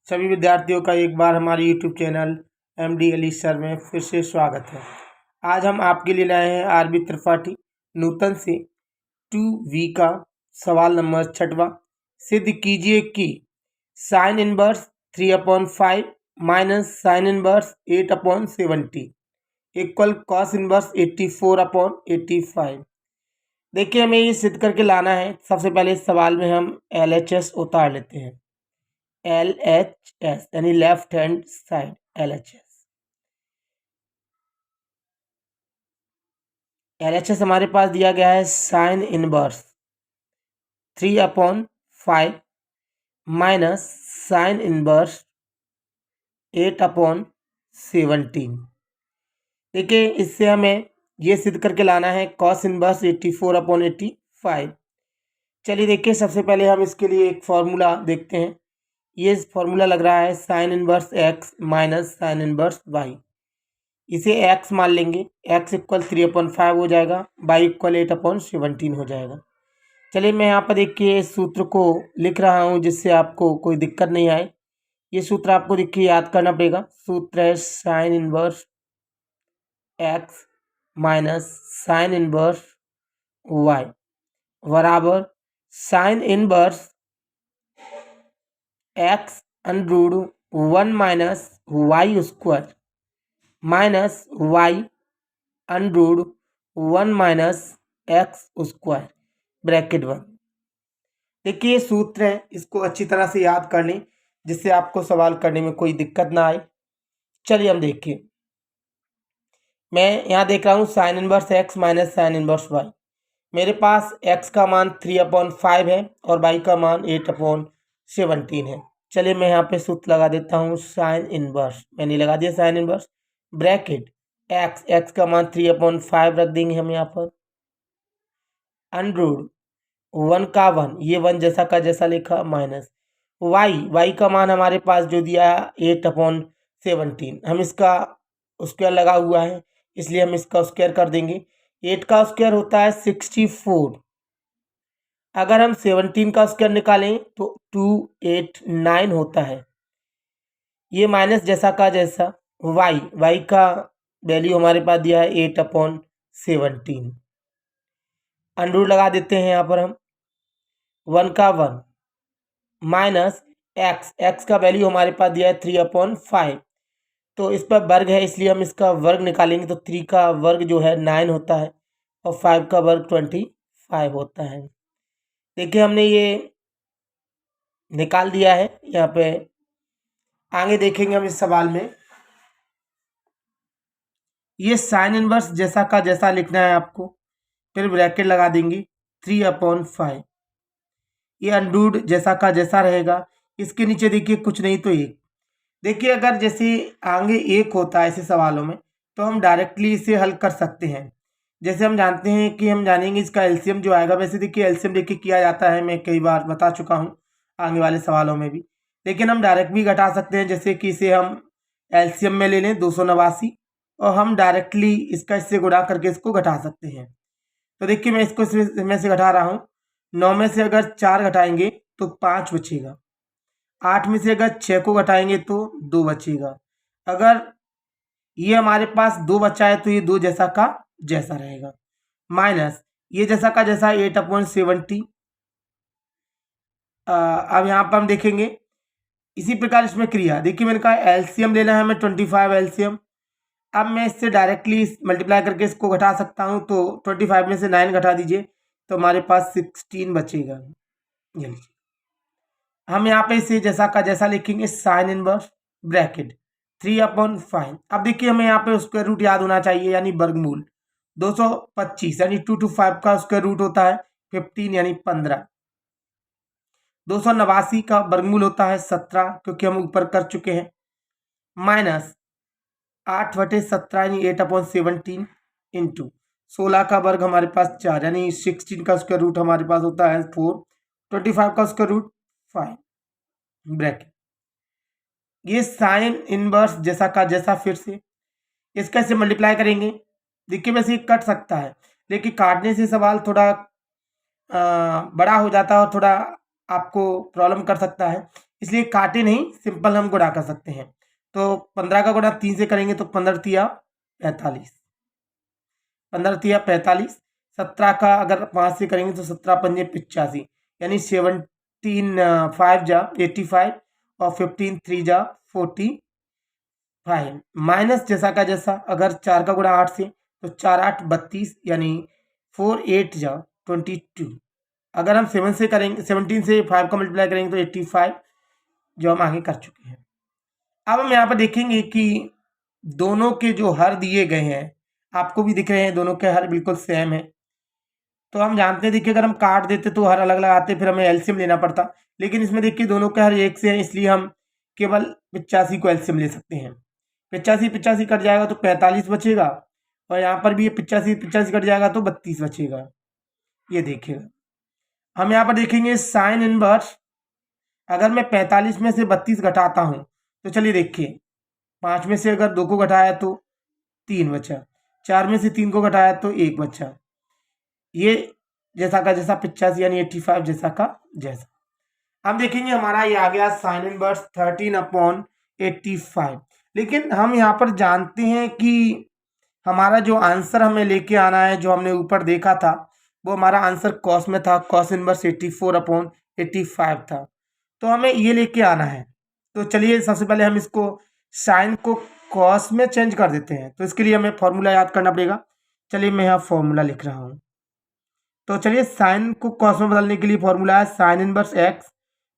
सभी विद्यार्थियों का एक बार हमारे YouTube channel MD Ali sir में फिर से स्वागत है। आज हम आपके लिए लाए हैं आरबी त्रिपाठी नूतन से 2V का सवाल नंबर 6वां। सिद्ध कीजिए कि sine inverse 3/5 minus sine inverse 8/70 equal cos inverse 84/85। देखिए, हमें ये सिद्ध करके लाना है। सबसे पहले इस सवाल में हम LHS उतार लेते हैं। LHS यानी लेफ्ट हैंड साइड LHS हमारे पास दिया गया है sine inverse 3/5 minus sine inverse 8/17। देखिए, इससे हमें ये सिद्ध करके लाना है कॉस इनवर्स 84/85। चलिए देखिए, सबसे पहले हम इसके लिए एक फॉर्मूला देखते हैं। ये फॉर्मूला लग रहा है sine inverse x minus sine inverse y। इसे x मान लेंगे, x इक्वल 3/5 हो जाएगा, y इक्वल 8/17 हो जाएगा। चलिए मैं यहाँ पर देखिए इस सूत्र को लिख रहा हूँ जिससे आपको कोई दिक्कत नहीं आए। ये सूत्र आपको देखिए याद करना पड़ेगा। सूत्र है sine inverse x minus sine inverse y बराबर sine inverse x under root 1 minus y square minus y under root 1 minus x square bracket 1। देखिए ये सूत्र है, इसको अच्छी तरह से याद कर लें जिससे आपको सवाल करने में कोई दिक्कत ना आए। चलिए हम देखिए, मैं यहाँ देख रहा हूँ sign inverse x minus sine inverse y। मेरे पास x का मान 3/5 है और y का मान 8/17 है। चलिए मैं यहाँ पे सूत्र लगा देता हूँ साइन इनवर्स, मैंने लगा दिया साइन इनवर्स ब्रैकेट x का मान 3/5 रख देंगे हम यहाँ पर, अंडर रूट 1 का 1, ये 1 जैसा का जैसा लिखा, माइनस y का मान हमारे पास जो दिया 8/17। हम इसका स्क्वायर लगा हुआ है इसलिए हम इसका स्क्वायर कर देंगे। 8 का स्क्वायर होता है 64। अगर हम 17 का स्क्वायर निकालें तो 289 होता है। ये माइनस जैसा का जैसा y का वैल्यू हमारे पास दिया है 8/17। अंडर लगा देते हैं यहाँ पर हम, 1 का 1 माइनस x का वैल्यू हमारे पास दिया है 3/5। तो इस पर वर्ग है इसलिए हम इसका वर्ग निकालेंगे तो 3 का वर्ग जो है 9 होता है और 5 का वर्ग 25 होता है। देखिए हमने ये निकाल दिया है। यहाँ पे आगे देखेंगे हम इस सवाल में, ये साइन इनवर्स जैसा का जैसा लिखना है आपको, फिर ब्रैकेट लगा देंगे 3/5। ये अंडूड जैसा का जैसा रहेगा, इसके नीचे देखिए कुछ नहीं तो 1। देखिए अगर जैसे आगे 1 होता है ऐसे सवालों में तो हम डायरेक्टली इसे हल कर सकते हैं। जैसे हम जानते हैं कि हम जानेंगे इसका एलसीएम जो आएगा। वैसे देखिए एलसीएम देखिए किया जाता है, मैं कई बार बता चुका हूँ आगे वाले सवालों में भी, लेकिन हम डायरेक्ट भी घटा सकते हैं। जैसे कि इसे हम एलसीएम में ले लें 289 और हम डायरेक्टली इसका इससे गुणा करके इसको घटा सकते हैं। तो देखिए मैं इसको इसमें से घटा रहा हूँ। 9 में से अगर 4 घटाएंगे तो 5 बचेगा। 8 में से अगर 6 को घटाएंगे तो 2 बचेगा। अगर ये हमारे पास 2 बचा है तो ये 2 जैसा का जैसा रहेगा, माइनस ये जैसा का जैसा 8/70। अब यहाँ पर हम देखेंगे इसी प्रकार इसमें क्रिया। देखिए मैंने कहा एलसीएम लेना है हमें 25 एलसीएम। अब मैं इससे डायरेक्टली मल्टीप्लाई करके इसको घटा सकता हूँ। तो 25 में से 9 घटा दीजिए तो हमारे पास 16 बचेगा। ये लीजिए, हम यहाँ पे इसे जैसा का जैसा लिखेंगे साइन इनवर्स ब्रैकेट 3/5। अब देखिए हमें यहाँ पे स्क्वायर रूट याद होना चाहिए यानी वर्गमूल। 225 यानी 2 to 5 का स्क्वायर रूट होता है 15 यानी 15। 289 का वर्गमूल होता है 17 क्योंकि हम ऊपर कर चुके हैं, माइनस 8/17 यानी 8/17 इंटू 16 का वर्ग हमारे पास 4 यानी 16 का स्क्वायर रूट हमारे पास होता है 4। 25 का स्क्वायर रूट 5 ब्रैकेट। ये साइन इनवर्स जैसा का जैसा, फिर से इसका से मल्टीप्लाई करेंगे। देखिए वैसे ये कट सकता है लेकिन काटने से सवाल थोड़ा बड़ा हो जाता है और थोड़ा आपको प्रॉब्लम कर सकता है, इसलिए काटे नहीं, सिंपल हम गुणा कर सकते हैं। तो 15 का गुणा 3 से करेंगे तो 15 तिया 45, 15 तिया 45। 17 का अगर 5 से करेंगे तो 17 पंजे 85, यानी 17 5 जा 85 और 15 3 जा 45। माइनस जैसा का जैसा, अगर 4 का गुणा 8 से तो 4 8 32, यानी 4 8 जा 22। अगर हम 7 से करेंगे, 17 से 5 का मल्टीप्लाई करेंगे तो 85, जो हम आगे कर चुके हैं। अब हम यहाँ पर देखेंगे कि दोनों के जो हर दिए गए हैं, आपको भी दिख रहे हैं, दोनों के हर बिल्कुल सेम है। तो हम जानते हैं, देखिए अगर हम काट देते तो हर अलग अलग आते, फिर हमें एलसीएम लेना पड़ता। लेकिन इसमें देखिए दोनों के हर एक से हैं, इसलिए हम केवल 85 को एलसीएम ले सकते हैं। 85 85 कट जाएगा तो 45 बचेगा, और यहाँ पर भी ये 85 85 कट जाएगा तो 32 बचेगा। ये देखिएगा, हम यहाँ पर देखेंगे साइन इनवर्स। अगर मैं 45 में से 32 घटाता हूँ तो चलिए देखिए, 5 में से अगर 2 को घटाया तो 3 बचा, 4 में से 3 को घटाया तो 1 बचा। ये जैसा का जैसा 85 यानी 85 जैसा का जैसा। अब देखेंगे हमारा ये आ गया साइन इनवर्स 13/85। लेकिन हम यहाँ पर जानते हैं कि हमारा जो आंसर हमें लेके आना है, जो हमने ऊपर देखा था, वो हमारा आंसर कॉस में था, कॉस इनवर्स 84/85 था। तो हमें ये लेके आना है। तो चलिए सबसे पहले हम इसको साइन को कॉस में चेंज कर देते हैं। तो इसके लिए हमें फॉर्मूला याद करना पड़ेगा। चलिए मैं यहाँ फॉर्मूला लिख रहा हूँ। तो चलिए साइन को कॉस में बदलने के लिए फॉर्मूला है साइन इनवर्स एक्स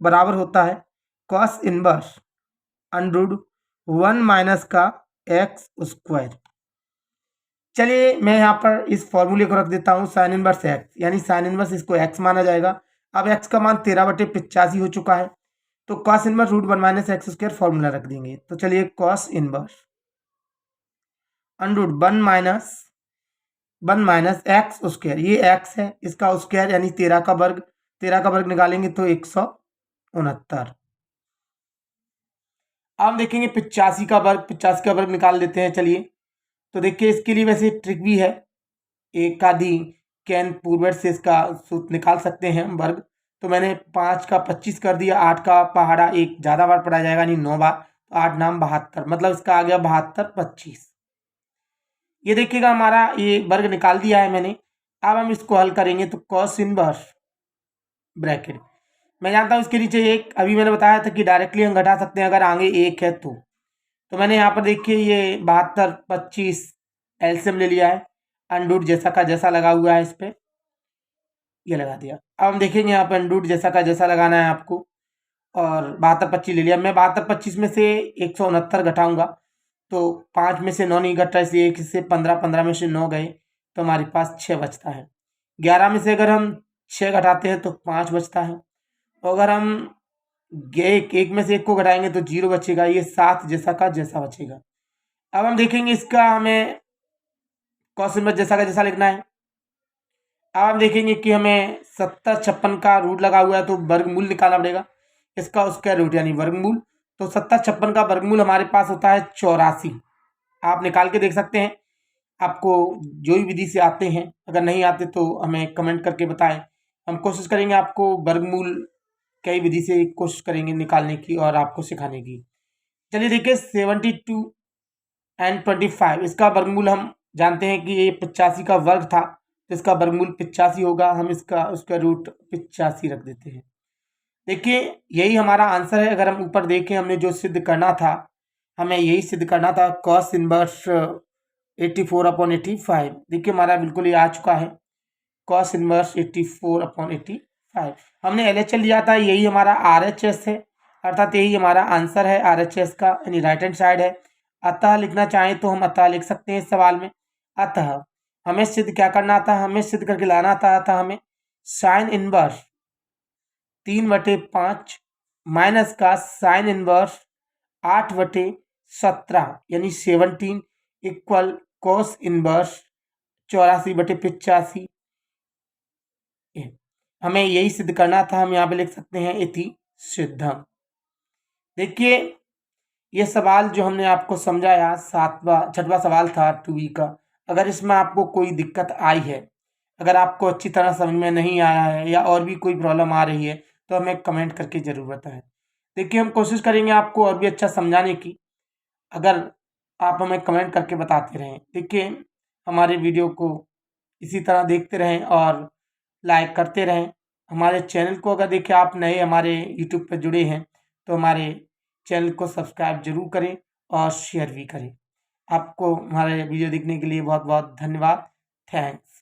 बराबर होता है कॉस इनवर्स अंडर 1 माइनस का एक्स स्क्वायर। चलिए मैं यहाँ पर इस फॉर्मूले को रख देता हूँ साइन इनवर्स एक्स, यानी साइन इनवर्स इसको एक्स माना जाएगा। अब एक्स का मान 13/85 हो चुका है, तो cos inverse √1 minus x square formula रख देंगे। तो चलिए cos inverse under 1 minus x square, ये एक्स है, इसका स्क्वायर यानी 13 का वर्ग, 13 का वर्ग निकालेंगे तो 169। अब हम देखेंगे 85 का वर्ग, 85 का वर्ग निकाल लेते हैं। चलिए तो देखिए इसके लिए वैसे ट्रिक भी है, एक आधी कैन पूर्वज से इसका सूत्र निकाल सकते हैं वर्ग। तो मैंने 5 का 25 कर दिया, 8 का पहाड़ा एक ज़्यादा बार पढ़ा जाएगा, यानी 9 बार, तो 8 नाम 72, मतलब इसका आ गया 72 25। ये देखिएगा हमारा ये वर्ग निकाल दिया है मैंने। अब हम इसको हल करेंगे तो कॉस इनवर्स ब्रैकेट, मैं जानता हूँ इसके नीचे एक, अभी मैंने बताया था कि डायरेक्टली हम घटा सकते हैं अगर आगे एक है तो मैंने यहाँ पर देखिए ये 72 25 एलसीएम ले लिया है, अंडूट जैसा का जैसा लगा हुआ है, इस पर ये लगा दिया। अब हम देखेंगे यहाँ पर अंडूट जैसा का जैसा लगाना है आपको, और 72 25 ले लिया। मैं 72 25 में से 169 घटाऊंगा तो 5 में से 9 नहीं घट रहा, इसलिए 1 से 15, 15 में से 9 गए तो हमारे पास 6 बचता है। 11 में से अगर हम 6 घटाते हैं तो 5 बचता है, और अगर हम एक में से 1 को घटाएंगे तो 0 बचेगा, ये 7 जैसा का जैसा बचेगा। अब हम देखेंगे इसका हमें कॉस इनवर्स जैसा का जैसा लिखना है। अब हम देखेंगे कि हमें 70 56 का रूट लगा हुआ है तो वर्गमूल निकालना पड़ेगा, इसका स्क्वायर रूट यानी वर्गमूल। तो 70 56 का वर्गमूल हमारे पास होता है 84। आप निकाल के देख सकते हैं, आपको जो भी विधि से आते हैं, अगर नहीं आते तो हमें कमेंट करके बताएं, हम कोशिश करेंगे आपको वर्गमूल कई विधि से कोशिश करेंगे निकालने की और आपको सिखाने की। चलिए देखिए 72 एंड 25, इसका वर्गमूल हम जानते हैं कि ये 85 का वर्ग था, तो इसका वर्गमूल 85 होगा, हम इसका उसका रूट 85 रख देते हैं। देखिए यही हमारा आंसर है। अगर हम ऊपर देखें, हमने जो सिद्ध करना था, हमें यही सिद्ध करना था, कॉस इनवर्स 84/85। देखिए हमारा बिल्कुल ये आ चुका है, कॉस इनवर्स 84/85। हमने LHS लिया था, यही हमारा RHS है, अर्थात यही हमारा आंसर है RHS का, यानी राइट हैंड साइड है। अतः लिखना चाहें तो हम अतः लिख सकते हैं इस सवाल में। अतः हमें सिद्ध क्या करना था, हमें सिद्ध करके लाना था हमें साइन इनवर्स 3/5 माइनस का साइन इनवर्स 8/17 यानी 17 इक्वल कॉस इनवर्स 84/85। हमें यही सिद्ध करना था, हम यहाँ पे लिख सकते हैं इति सिद्धम। देखिए ये सवाल जो हमने आपको समझाया, 6वां सवाल था 2B का। अगर इसमें आपको कोई दिक्कत आई है, अगर आपको अच्छी तरह समझ में नहीं आया है, या और भी कोई प्रॉब्लम आ रही है, तो हमें कमेंट करके ज़रूर बताएं। देखिए हम कोशिश करेंगे आपको और भी अच्छा समझाने की, अगर आप हमें कमेंट करके बताते रहें। देखिए हमारे वीडियो को इसी तरह देखते रहें और लाइक करते रहें। हमारे चैनल को अगर देखिए आप नए हमारे यूट्यूब पे जुड़े हैं तो हमारे चैनल को सब्सक्राइब ज़रूर करें और शेयर भी करें। आपको हमारे वीडियो देखने के लिए बहुत बहुत धन्यवाद। थैंक्स।